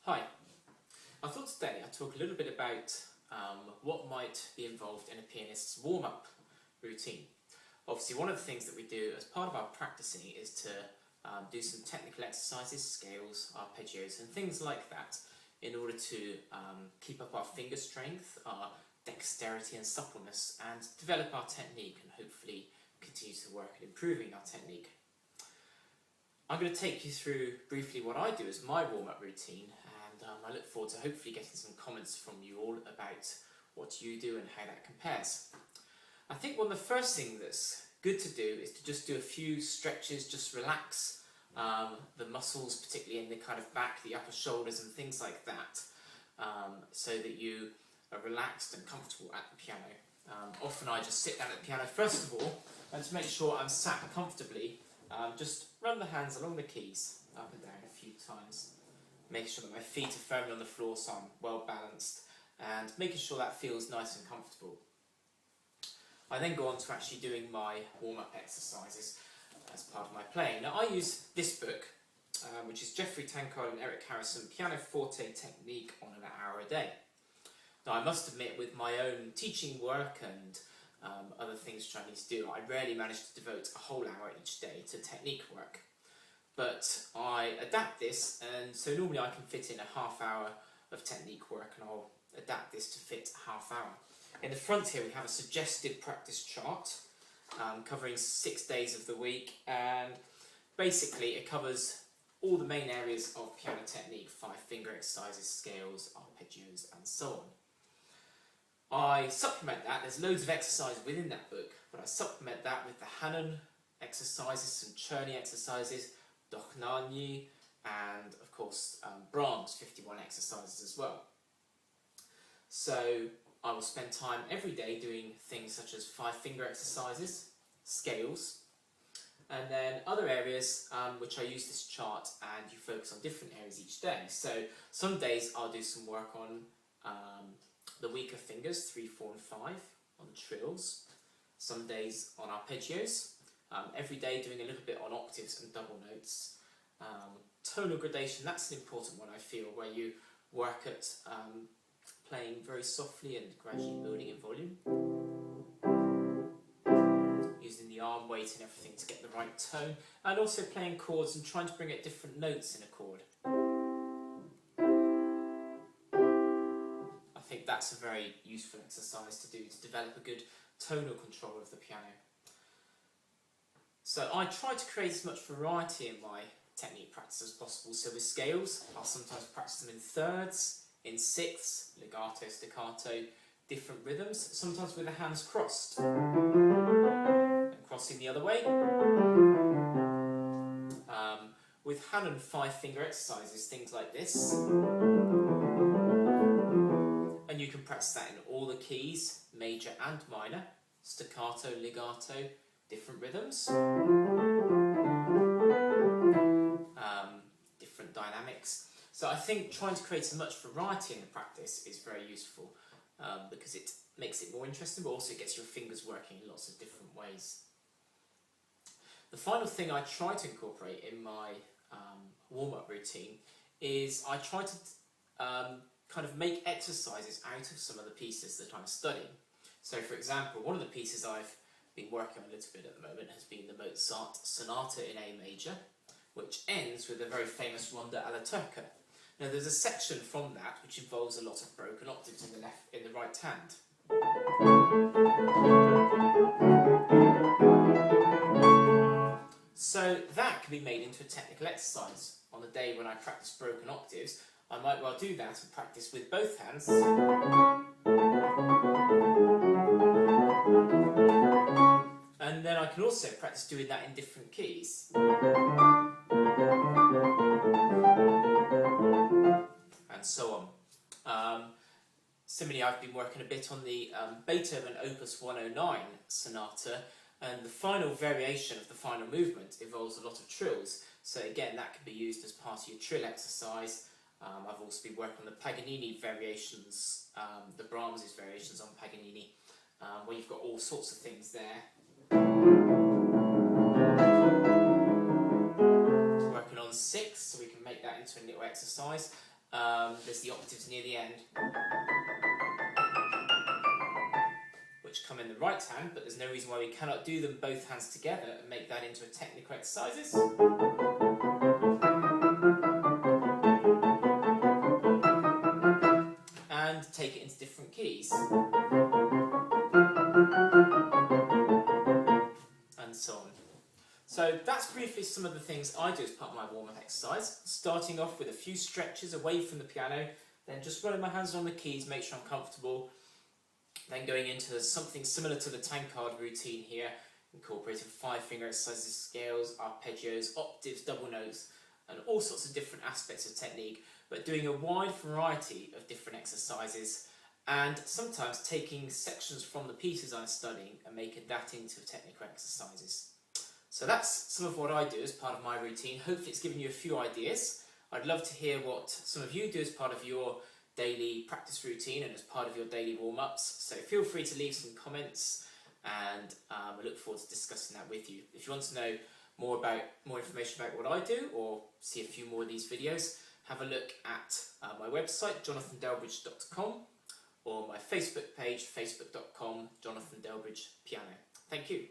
Hi, I thought today I'd talk a little bit about what might be involved in a pianist's warm-up routine. Obviously, one of the things that we do as part of our practicing is to do some technical exercises, scales, arpeggios and things like that in order to keep up our finger strength, our dexterity and suppleness, and develop our technique and hopefully continue to work at improving our technique. I'm going to take you through briefly what I do as my warm-up routine, and I look forward to hopefully getting some comments from you all about what you do and how that compares. I think one of the first things that's good to do is to just do a few stretches, just relax the muscles, particularly in the kind of back, the upper shoulders and things like that, so that you are relaxed and comfortable at the piano. Often I just sit down at the piano first of all, and to make sure I'm sat comfortably, just run the hands along the keys, up and down a few times, making sure that my feet are firmly on the floor so I'm well balanced, and making sure that feels nice and comfortable. I then go on to actually doing my warm-up exercises as part of my playing. Now I use this book, which is Jeffrey Tankard and Eric Harrison, Piano Forte Technique on an Hour a Day. Now I must admit, with my own teaching work and other things which I need to do, I rarely manage to devote a whole hour each day to technique work. But I adapt this, and so normally I can fit in a half hour of technique work, and I'll adapt this to fit a half hour. In the front here we have a suggested practice chart covering 6 days of the week, and basically it covers all the main areas of piano technique: 5-finger exercises, scales, arpeggios and so on. I supplement that, there's loads of exercise within that book, but I supplement that with the Hanon exercises, some Czerny exercises, Dochnani, and of course Brahms 51 exercises as well. So I will spend time every day doing things such as 5-finger exercises, scales, and then other areas which I use this chart, and you focus on different areas each day. So some days I'll do some work on the weaker fingers, 3, 4 and 5, on trills. Some days on arpeggios. Every day doing a little bit on octaves and double notes. Tonal gradation, that's an important one I feel, where you work at playing very softly and gradually building in volume. Using the arm weight and everything to get the right tone, and also playing chords and trying to bring out different notes in a chord. I think that's a very useful exercise to do to develop a good tonal control of the piano. So I try to create as much variety in my technique practice as possible. So with scales, I'll sometimes practice them in thirds, in sixths, legato, staccato, different rhythms, sometimes with the hands crossed, and crossing the other way. With Hanon 5-finger exercises, things like this. And you can practice that in all the keys, major and minor, staccato, legato, different rhythms, different dynamics. So I think trying to create as much variety in the practice is very useful, because it makes it more interesting, but also it gets your fingers working in lots of different ways. The final thing I try to incorporate in my warm-up routine is I try to kind of make exercises out of some of the pieces that I'm studying. So for example, one of the pieces I've been working on a little bit at the moment has been the Mozart Sonata in A major, which ends with a very famous Ronda alla Turca. Now there's a section from that which involves a lot of broken octaves in the right hand. So that can be made into a technical exercise. On the day when I practice broken octaves, I might well do that and practice with both hands. And then I can also practice doing that in different keys. And so on. Similarly, I've been working a bit on the Beethoven Opus 109 Sonata, and the final variation of the final movement involves a lot of trills. So again, that can be used as part of your trill exercise. I've also been working on the Paganini variations, the Brahms' variations on Paganini, where you've got all sorts of things there. Working on 6, so we can make that into a little exercise. there's the octaves near the end, which come in the right hand, but there's no reason why we cannot do them both hands together and make that into a technical exercises. And take it into different keys. And so on. So that's briefly some of the things I do as part of my warm-up exercise, starting off with a few stretches away from the piano, then just running my hands on the keys, make sure I'm comfortable, then going into something similar to the tankard routine here, incorporating 5-finger exercises, scales, arpeggios, octaves, double notes, and all sorts of different aspects of technique, but doing a wide variety of different exercises, and sometimes taking sections from the pieces I'm studying and making that into technical exercises. So that's some of what I do as part of my routine. Hopefully it's given you a few ideas. I'd love to hear what some of you do as part of your daily practice routine and as part of your daily warm-ups. So feel free to leave some comments, and I look forward to discussing that with you. If you want to know more information about what I do or see a few more of these videos, have a look at my website, jonathandelbridge.com, or my Facebook page, facebook.com, Jonathan Delbridge Piano. Thank you.